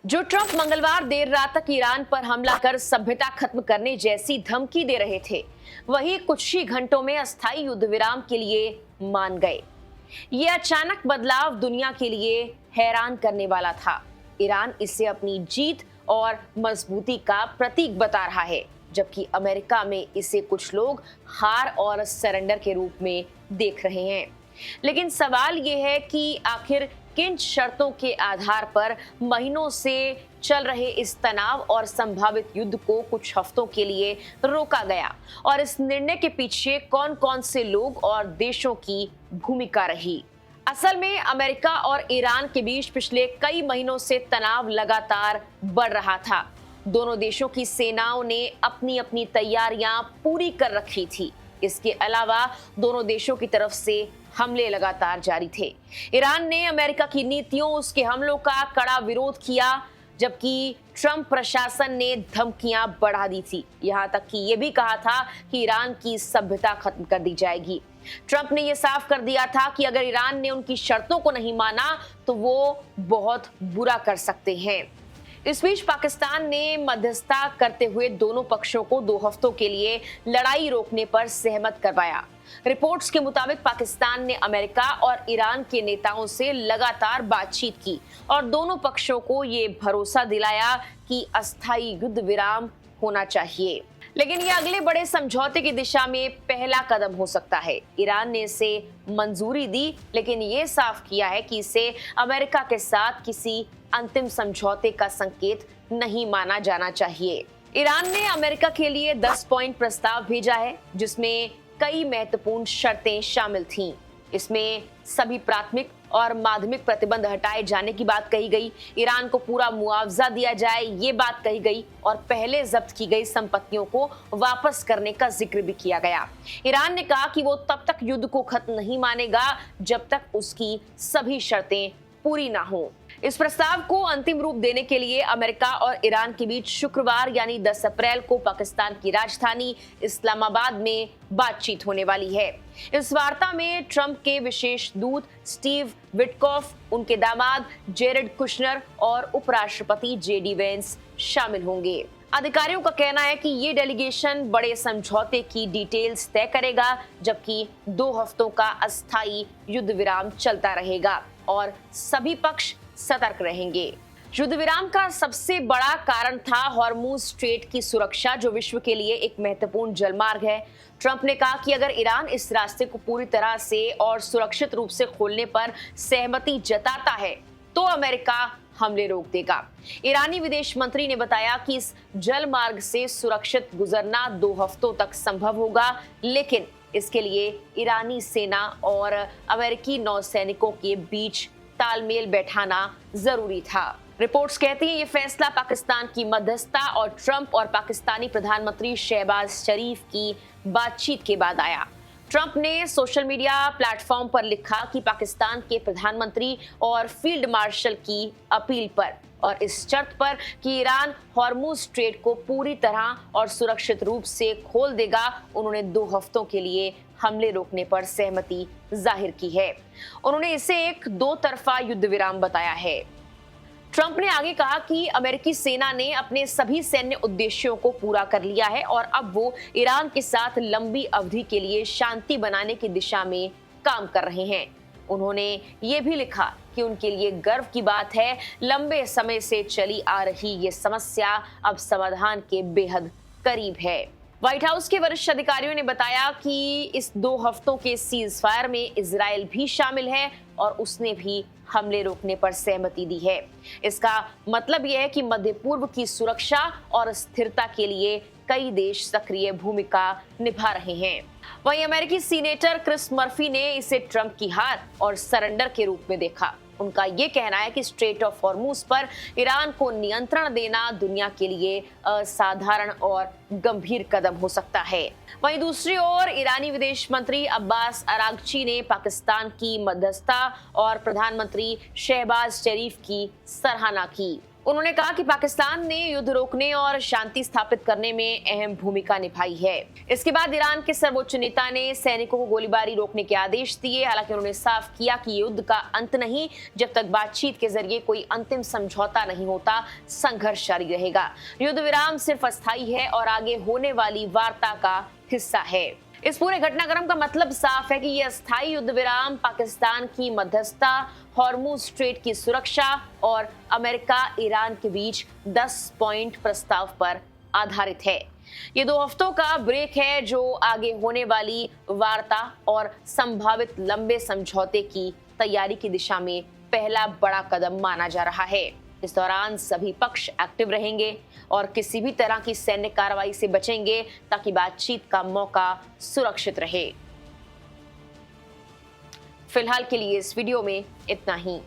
जो ट्रंप मंगलवार देर रात तक ईरान पर हमला कर सभ्यता खत्म करने जैसी धमकी दे रहे थे, वही कुछ ही घंटों में अस्थायी युद्ध विराम के लिए मान गए। ये अचानक बदलाव दुनिया के लिए हैरान करने वाला था। ईरान इसे अपनी जीत और मजबूती का प्रतीक बता रहा है, जबकि अमेरिका में इसे कुछ लोग हार और सरेंडर के रूप में देख रहे हैं। लेकिन सवाल ये है कि आखिर किन शर्तों के आधार पर महीनों से चल रहे इस तनाव और संभावित युद्ध को कुछ हफ्तों के लिए रोका गया, और इस निर्णय के पीछे कौन कौन से लोग और देशों की भूमिका रही। असल में अमेरिका और ईरान के बीच पिछले कई महीनों से तनाव लगातार बढ़ रहा था। दोनों देशों की सेनाओं ने अपनी अपनी तैयारियां पूरी कर रखी थी। इसके अलावा दोनों देशों की तरफ से हमले लगातार जारी थे। ईरान ने अमेरिका की नीतियों, उसके हमलों का कड़ा विरोध किया, जबकि ट्रंप प्रशासन ने धमकियां बढ़ा दी थी। यहां तक कि यह भी कहा था कि ईरान की सभ्यता खत्म कर दी जाएगी। ट्रंप ने यह साफ कर दिया था कि अगर ईरान ने उनकी शर्तों को नहीं माना तो वो बहुत बुरा कर सकते हैं। इस बीच पाकिस्तान ने मध्यस्थता करते हुए दोनों पक्षों को 2 हफ्तों के लिए लड़ाई रोकने पर सहमत करवाया। रिपोर्ट्स के मुताबिक पाकिस्तान ने अमेरिका और ईरान के नेताओं से लगातार बातचीत की और दोनों पक्षों को ये भरोसा दिलाया कि अस्थायी युद्ध विराम होना चाहिए। लेकिन ये अगले बड़े समझौते की दिशा में पहला कदम हो सकता है। ईरान ने इसे मंजूरी दी, लेकिन ये साफ किया है कि इसे अमेरिका के साथ किसी अंतिम समझौते का संकेत नहीं माना जाना चाहिए। ईरान ने अमेरिका के लिए 10 पॉइंट प्रस्ताव भेजा है, जिसमें कई महत्वपूर्ण शर्तें शामिल थीं। इसमें सभी प्राथमिक और माध्यमिक प्रतिबंध हटाए जाने की बात कही गई, ईरान को पूरा मुआवजा दिया जाए ये बात कही गई, और पहले जब्त की गई संपत्तियों को वापस करने का जिक्र भी किया गया। ईरान ने कहा कि वो तब तक युद्ध को खत्म नहीं मानेगा जब तक उसकी सभी शर्तें पूरी ना हो। इस प्रस्ताव को अंतिम रूप देने के लिए अमेरिका और ईरान के बीच शुक्रवार यानी 10 अप्रैल को पाकिस्तान की राजधानी इस्लामाबाद में बातचीत होने वाली है। इस वार्ता में ट्रंप के विशेष दूत स्टीव विटकॉफ, उनके दामाद जेरेड कुशनर और उपराष्ट्रपति जेडी वेंस शामिल होंगे। अधिकारियों का कहना है कि ये डेलीगेशन बड़े समझौते की डिटेल्स तय करेगा, जबकि 2 हफ्तों का अस्थायी युद्ध विराम चलता रहेगा और सभी पक्ष सतर्क रहेंगे। युद्ध विराम का सबसे बड़ा कारण था हॉर्मुज स्ट्रेट की सुरक्षा, जो विश्व के लिए एक महत्वपूर्ण जलमार्ग है। ट्रंप ने कहा कि अगर ईरान इस रास्ते को पूरी तरह से और सुरक्षित रूप से खोलने पर सहमति जताता है तो अमेरिका हमले रोक देगा। ईरानी विदेश मंत्री ने बताया कि इस जल मार्ग से सुरक्षित गुजरना 2 हफ्तों तक संभव होगा, लेकिन इसके लिए ईरानी सेना और अमेरिकी नौसैनिकों के बीच तालमेल बैठाना जरूरी था। रिपोर्ट्स कहती हैं ये फैसला पाकिस्तान की मध्यस्थता और ट्रंप और पाकिस्तानी प्रधानमंत्री शहबाज शरीफ की बातचीत के बाद आया। ट्रंप ने सोशल मीडिया प्लेटफॉर्म पर लिखा कि पाकिस्तान के प्रधानमंत्री और फील्ड मार्शल की अपील पर और इस शर्त पर कि ईरान हॉर्मुज स्ट्रेट को पूरी तरह और सुरक्षित रूप से खोल देगा, उन्होंने 2 हफ्तों के लिए हमले रोकने पर सहमति जाहिर की है। उन्होंने इसे एक 2 तरफा युद्ध विराम बताया है। ट्रंप ने आगे कहा कि अमेरिकी सेना ने अपने सभी सैन्य उद्देश्यों को पूरा कर लिया है और अब वो ईरान के साथ लंबी अवधि के लिए शांति बनाने की दिशा में काम कर रहे हैं। उन्होंने ये भी लिखा कि उनके लिए गर्व की बात है, लंबे समय से चली आ रही ये समस्या अब समाधान के बेहद करीब है। व्हाइट हाउस के वरिष्ठ अधिकारियों ने बताया कि इस 2 हफ्तों के सीज फायर में इजराइल भी शामिल है और उसने भी हमले रोकने पर सहमति दी है। इसका मतलब यह है कि मध्य पूर्व की सुरक्षा और स्थिरता के लिए कई देश सक्रिय भूमिका निभा रहे हैं। वहीं अमेरिकी सीनेटर क्रिस मर्फी ने इसे ट्रंप की हार और सरेंडर के रूप में देखा। उनका ये कहना है कि स्ट्रेट ऑफ हॉर्मुज पर ईरान को नियंत्रण देना दुनिया के लिए असाधारण और गंभीर कदम हो सकता है। वहीं दूसरी ओर ईरानी विदेश मंत्री अब्बास अरागची ने पाकिस्तान की मध्यस्थता और प्रधानमंत्री शहबाज शरीफ की सराहना की। उन्होंने कहा कि पाकिस्तान ने युद्ध रोकने और शांति स्थापित करने में अहम भूमिका निभाई है। इसके बाद ईरान के सर्वोच्च नेता ने सैनिकों को गोलीबारी रोकने के आदेश दिए। हालांकि उन्होंने साफ किया कि युद्ध का अंत नहीं, जब तक बातचीत के जरिए कोई अंतिम समझौता नहीं होता, संघर्ष जारी रहेगा। युद्ध विराम सिर्फ अस्थायी है और आगे होने वाली वार्ता का हिस्सा है। इस पूरे घटनाक्रम का मतलब साफ है कि यह अस्थायी युद्ध विराम पाकिस्तान की मध्यस्थता, हॉर्मुज स्ट्रेट की सुरक्षा और अमेरिका ईरान के बीच 10 पॉइंट प्रस्ताव पर आधारित है। ये 2 हफ्तों का ब्रेक है जो आगे होने वाली वार्ता और संभावित लंबे समझौते की तैयारी की दिशा में पहला बड़ा कदम माना जा रहा है। इस दौरान सभी पक्ष एक्टिव रहेंगे और किसी भी तरह की सैन्य कार्रवाई से बचेंगे ताकि बातचीत का मौका सुरक्षित रहे। फिलहाल के लिए इस वीडियो में इतना ही।